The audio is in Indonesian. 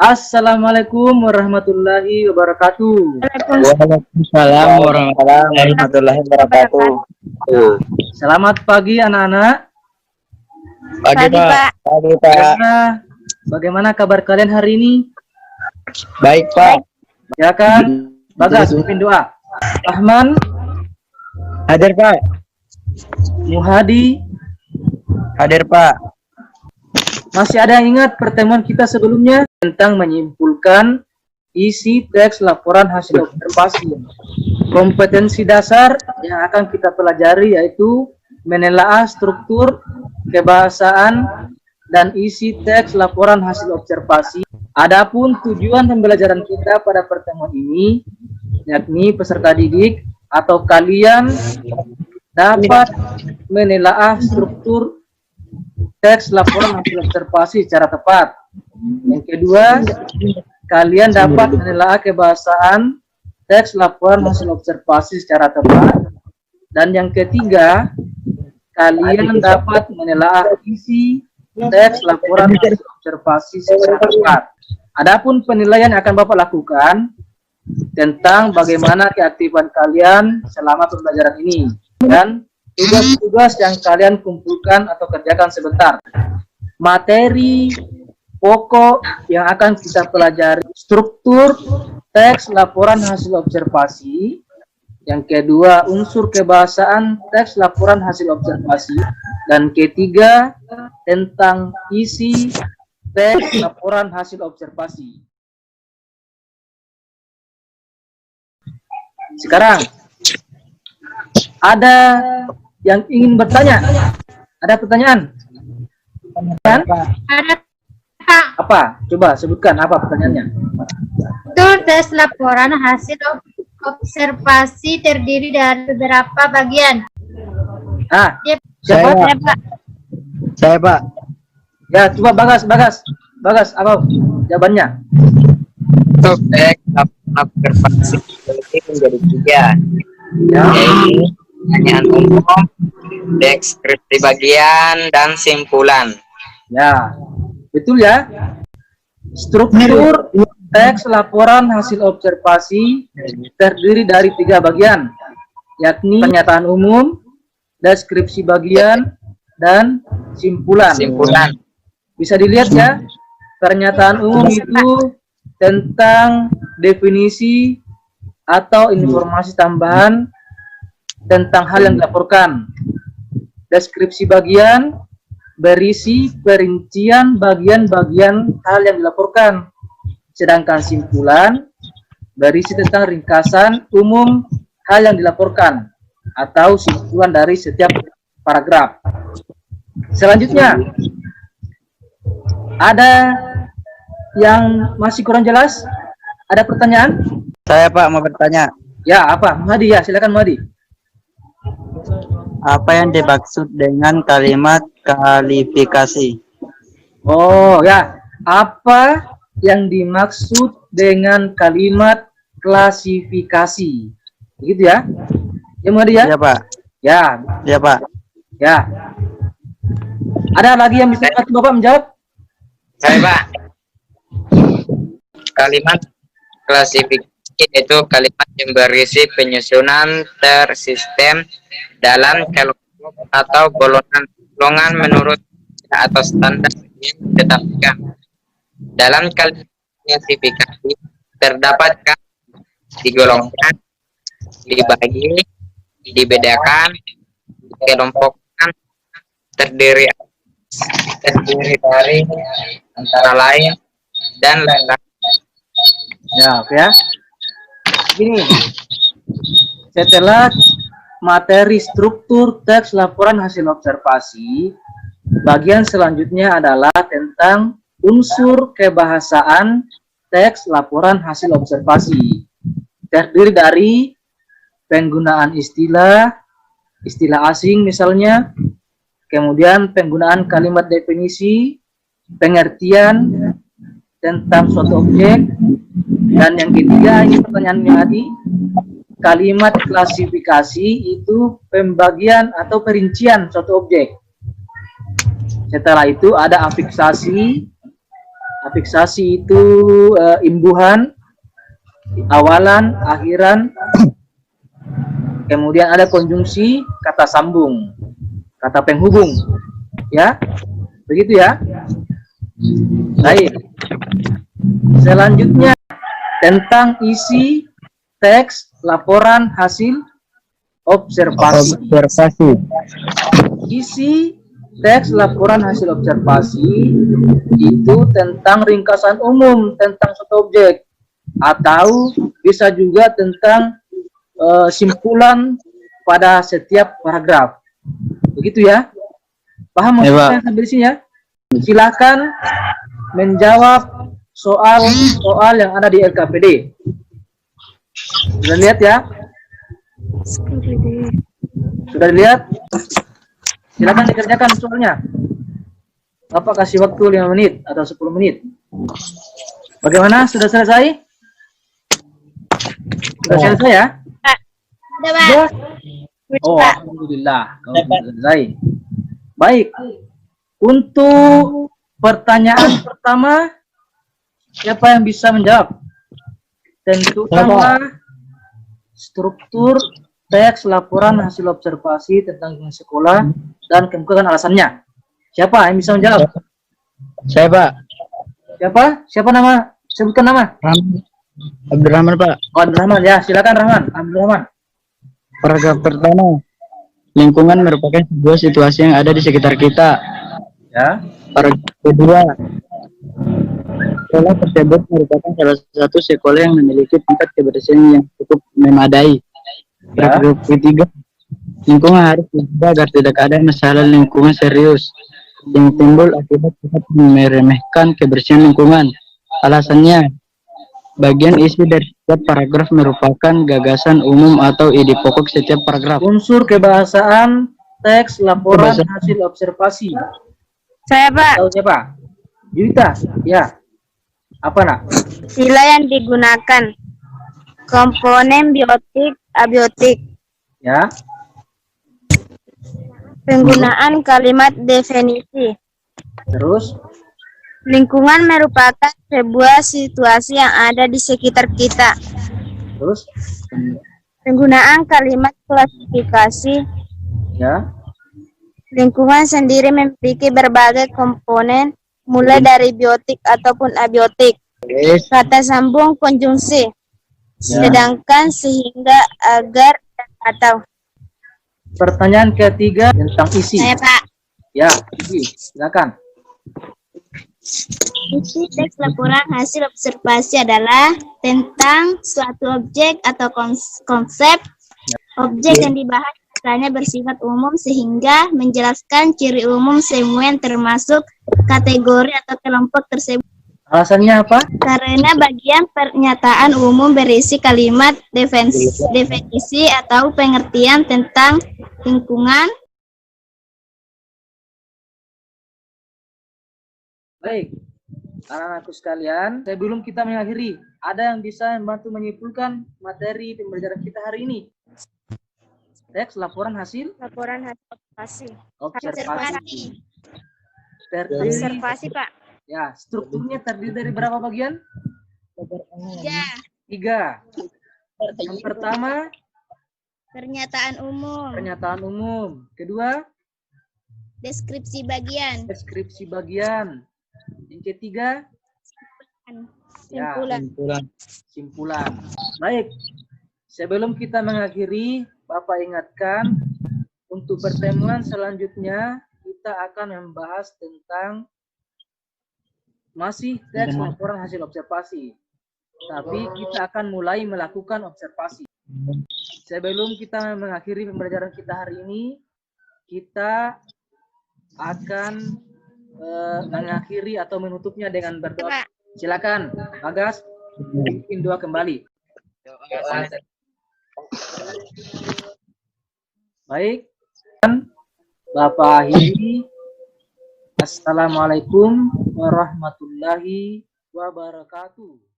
Assalamualaikum warahmatullahi wabarakatuh. Waalaikumsalam warahmatullahi wabarakatuh. Selamat pagi anak-anak. Pagi Pak. Pagi Pak. Bagaimana kabar kalian hari ini? Baik Pak. Ya kan? Bagas, pimpin doa. Rahman. Hadir Pak. Muhadi. Hadir Pak. Masih ada yang ingat pertemuan kita sebelumnya tentang menyimpulkan isi teks laporan hasil observasi. Kompetensi dasar yang akan kita pelajari yaitu menelaah struktur, kebahasaan, dan isi teks laporan hasil observasi. Adapun tujuan pembelajaran kita pada pertemuan ini, yakni peserta didik atau kalian dapat menelaah struktur teks laporan hasil observasi secara tepat. Yang kedua, kalian dapat menelaah kebahasaan teks laporan hasil observasi secara tepat. Dan yang ketiga, kalian dapat menelaah isi teks laporan hasil observasi secara tepat. Adapun penilaian yang akan Bapak lakukan tentang bagaimana keaktifan kalian selama pembelajaran ini dan tugas-tugas yang kalian kumpulkan atau kerjakan sebentar. Materi pokok yang akan kita pelajari, struktur teks laporan hasil observasi. Yang kedua, unsur kebahasaan teks laporan hasil observasi. Dan ketiga, tentang isi teks laporan hasil observasi. Sekarang ada yang ingin bertanya? Ada pertanyaan? Kan? Ada Pak. Apa? Coba sebutkan apa pertanyaannya. Betul, tes laporan hasil observasi terdiri dari beberapa bagian. Siapa? Saya Pak. Ya, coba Bagas, apa jawabannya? Untuk teks laporan observasi menjadi tiga. Ya. Yaitu pertanyaan umum, deskripsi bagian, dan simpulan. Ya, betul ya. Struktur teks laporan hasil observasi terdiri dari tiga bagian, yakni pernyataan umum, deskripsi bagian, dan simpulan. Bisa dilihat ya, pernyataan umum itu tentang definisi atau informasi tambahan tentang hal yang dilaporkan. Deskripsi bagian berisi perincian bagian-bagian hal yang dilaporkan. Sedangkan simpulan berisi tentang ringkasan umum hal yang dilaporkan atau simpulan dari setiap paragraf. Selanjutnya, ada yang masih kurang jelas? Ada pertanyaan? Saya Pak mau bertanya. Ya, apa? Mahdi ya, silakan Mahdi. Apa yang dimaksud dengan kalimat kualifikasi? Oh ya, apa yang dimaksud dengan kalimat klasifikasi? Begitu ya? Ya Mahdi ya? Ya Pak. Ya. Ya Pak. Ya. Ada lagi yang bisa Bapak menjawab? Saya Pak. Kalimat klasifikasi itu kalimat yang berisi penyusunan tersistem dalam kelompok atau golongan menurut atau standar yang ditetapkan. Dalam kalimat klasifikasi terdapat digolongkan, dibagi, dibedakan, dikelompokkan, terdiri dari antara lain dan lain-lain. Ya, oke ya. Gini, setelah materi struktur teks laporan hasil observasi, bagian selanjutnya adalah tentang unsur kebahasaan teks laporan hasil observasi. Terdiri dari penggunaan istilah asing misalnya, kemudian penggunaan kalimat definisi, pengertian tentang suatu objek, dan yang ketiga, ini pertanyaannya tadi, kalimat klasifikasi itu pembagian atau perincian suatu objek. Setelah itu ada afiksasi, Afiksasi itu imbuhan, awalan, akhiran. Kemudian ada konjungsi, kata sambung, kata penghubung. Ya, begitu ya. Baik. Selanjutnya tentang isi teks laporan hasil observasi. Isi teks laporan hasil observasi itu tentang ringkasan umum tentang suatu objek, atau bisa juga tentang simpulan pada setiap paragraf. Begitu ya. Paham maksudnya sampai di sini ya? Silakan menjawab soal yang ada di LKPD. Sudah lihat ya? Sudah dilihat? Silakan dikerjakan soalnya. Bapak kasih waktu 5 menit atau 10 menit. Bagaimana? Sudah selesai? Sudah selesai ya? Udah, Pak. Sudah? Oh, alhamdulillah. Kalau sudah selesai. Baik. Untuk pertanyaan pertama, siapa yang bisa menjawab? Tentu sama struktur teks laporan hasil observasi tentang lingkungan sekolah dan kemukakan alasannya. Siapa yang bisa menjawab? Saya, Pak. Siapa? Siapa nama? Sebutkan nama. Abdurrahman, Pak. Oh, Abdurrahman ya. Silakan Rahman. Abdurrahman. Paragraf pertama. Lingkungan merupakan sebuah situasi yang ada di sekitar kita. Ya. Paragraf kedua. Sekolah tersebut merupakan salah satu sekolah yang memiliki tingkat kebersihan yang cukup memadai. Ya. Paragraf ketiga. Lingkungan harus dijaga agar tidak ada masalah lingkungan serius yang timbul akibat kita meremehkan kebersihan lingkungan. Alasannya, bagian isi dari setiap paragraf merupakan gagasan umum atau ide pokok setiap paragraf. Unsur kebahasaan teks laporan hasil observasi. Saya, Pak. Tahu siapa? Yudita. Ya. Apa nak? Sila yang digunakan. Komponen biotik, abiotik. Ya. Penggunaan kalimat definisi. Terus. Lingkungan merupakan sebuah situasi yang ada di sekitar kita. Terus. Penggunaan kalimat klasifikasi. Ya. Lingkungan sendiri memiliki berbagai komponen, mulai dari biotik ataupun abiotik. Kata sambung konjungsi. Sedangkan, sehingga, agar, dan atau. Pertanyaan ketiga tentang isi. Saya, Pak. Ya, isi. Silakan. Isi teks laporan hasil observasi adalah tentang suatu objek atau konsep. Objek yang dibahas misalnya bersifat umum sehingga menjelaskan ciri umum semua yang termasuk kategori atau kelompok tersebut. Alasannya apa? Karena bagian pernyataan umum berisi kalimat definisi atau pengertian tentang lingkungan. Baik, anak-anakku sekalian, sebelum kita mengakhiri, ada yang bisa membantu menyimpulkan materi pembelajaran kita hari ini? Teks laporan hasil Observasi. observasi. Observasi, Pak. Ya, strukturnya terdiri dari berapa bagian? 3. Yang pertama, Pernyataan umum. pernyataan umum. Kedua, Deskripsi bagian. deskripsi bagian. Yang ketiga, ya, simpulan. Baik, sebelum kita mengakhiri, Bapak ingatkan untuk pertemuan selanjutnya kita akan membahas tentang masih teks laporan hasil observasi, tapi kita akan mulai melakukan observasi. Sebelum kita mengakhiri pembelajaran kita hari ini, kita akan mengakhiri atau menutupnya dengan berdoa. Silakan, Bagas, bikin doa kembali. Baik, Bapak akhiri. Assalamualaikum warahmatullahi wabarakatuh.